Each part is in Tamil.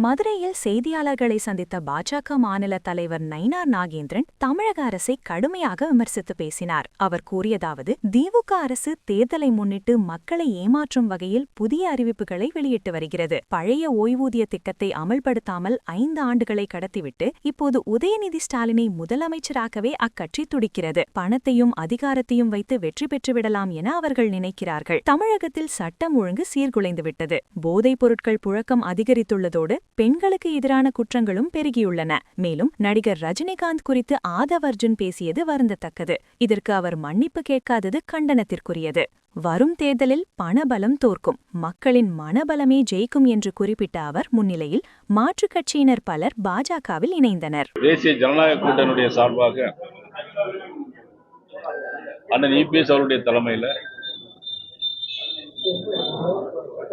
மதுரையில் செய்தியாளர்களை சந்தித்த பாஜக மாநில தலைவர் நயினார் நாகேந்திரன் தமிழக அரசை கடுமையாக விமர்சித்து பேசினார். அவர் கூறியதாவது: திமுக அரசு தேர்தலை முன்னிட்டு மக்களை ஏமாற்றும் வகையில் புதிய அறிவிப்புகளை வெளியிட்டு வருகிறது. பழைய ஓய்வூதிய திட்டத்தை அமல்படுத்தாமல் 5 ஆண்டுகளை கடத்திவிட்டு இப்போது உதயநிதி ஸ்டாலினை முதலமைச்சராகவே அக்கட்சி துடிக்கிறது. பணத்தையும் அதிகாரத்தையும் வைத்து வெற்றி பெற்றுவிடலாம் என அவர்கள் நினைக்கிறார்கள். தமிழகத்தில் சட்டம் ஒழுங்கு சீர்குலைந்துவிட்டது. போதைப் பொருட்கள் புழக்கம் அதிகரித்துள்ளதோடு பெண்களுக்கு எதிரான குற்றங்களும் பெருகியுள்ளன. மேலும் நடிகர் ரஜினிகாந்த் குறித்து ஆதவ் அர்ஜுன் பேசியது வருந்தத்தக்கது. இதற்கு அவர் மன்னிப்பு கேட்காதது கண்டனத்திற்குரியது. வரும் தேர்தலில் பணபலம் தோற்கும், மக்களின் மனபலமே ஜெயிக்கும் என்று குறிப்பிட்ட அவர் முன்னிலையில் மாற்றுக் கட்சியினர் பலர் பாஜகவில் இணைந்தனர். தேசிய ஜனநாயக கூட்டணியுடைய சார்பாக அண்ணன் இபிஎஸ் அவருடைய தலைமையில்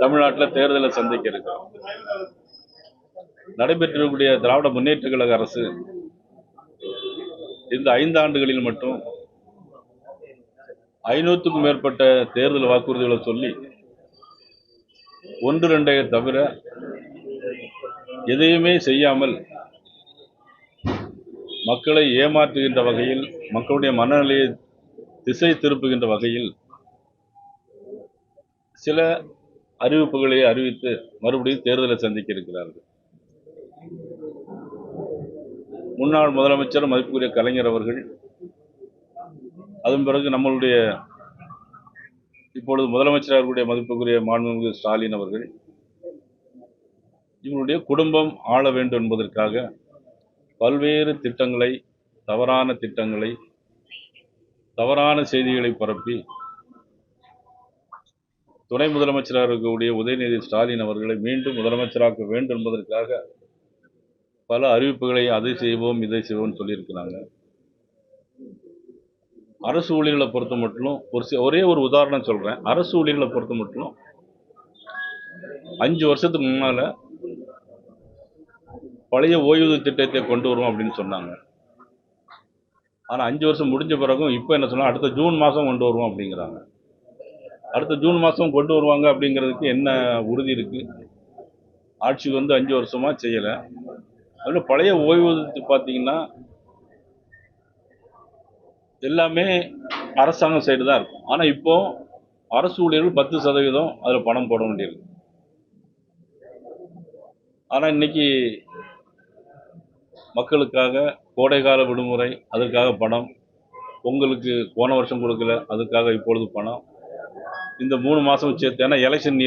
தமிழ்நாட்டில் தேர்தலை சந்திக்க இருக்கிறோம். நடைபெற்றிருக்கக்கூடிய திராவிட முன்னேற்ற கழக அரசு இந்த 5 ஆண்டுகளில் மட்டும் 500க்கும் மேற்பட்ட தேர்தல் வாக்குறுதிகளை சொல்லி 1-2 தவிர எதையுமே செய்யாமல் மக்களை ஏமாற்றுகின்ற வகையில், மக்களுடைய மனநிலையை திசை திருப்புகின்ற வகையில் சில அறிவிப்புகளை அறிவித்து மறுபடியும் தேர்தலை சந்திக்க இருக்கிறார்கள். முன்னாள் முதலமைச்சர் மதிப்புக்குரிய கலைஞர் அவர்கள், அதன் பிறகு நம்மளுடைய இப்பொழுது முதலமைச்சர்களுடைய மதிப்புக்குரிய மாண்புமிகு ஸ்டாலின் அவர்கள், இவருடைய குடும்பம் ஆள வேண்டும் என்பதற்காக பல்வேறு திட்டங்களை, தவறான செய்திகளை பரப்பி துணை முதலமைச்சராக இருக்கக்கூடிய உதயநிதி ஸ்டாலின் அவர்களை மீண்டும் முதலமைச்சராக்க வேண்டும் என்பதற்காக பல அறிவிப்புகளை அதை செய்வோம் இதை செய்வோம்னு சொல்லியிருக்கிறாங்க. அரசு ஊழியர்களை பொறுத்த மட்டும் ஒரே ஒரு உதாரணம் சொல்றேன். அரசு ஊழியர்களை பொறுத்த மட்டும் 5 வருஷத்துக்கு முன்னால பழைய ஓய்வூதிய திட்டத்தை கொண்டு வருவோம் அப்படின்னு சொன்னாங்க. ஆனா 5 வருஷம் முடிஞ்ச பிறகும் இப்ப என்ன சொன்னா, அடுத்த ஜூன் மாசம் கொண்டு வருவோம் அப்படிங்கிறாங்க. அடுத்த ஜூன் மாசம் கொண்டு வருவாங்க அப்படிங்கிறதுக்கு என்ன உறுதி இருக்கு? ஆட்சிக்கு வந்து 5 வருஷமா செய்யல. அதுல பழைய ஓய்வூதியத்தை பார்த்தீங்கன்னா எல்லாமே அரசாங்கம் சைடு தான் இருக்கும். ஆனா இப்போ அரசு ஊழியர்கள் 10% அதுல பணம் போட வேண்டியிருக்கு. ஆனா இன்னைக்கு மக்களுக்காக கோடைகால விடுமுறை, அதற்காக பணம், பொங்கலுக்கு போன வருஷம் கொடுக்கல, அதுக்காக இப்பொழுது பணம், இந்த 3 மாசம் சேர்த்து, ஏன்னா எலெக்ஷன்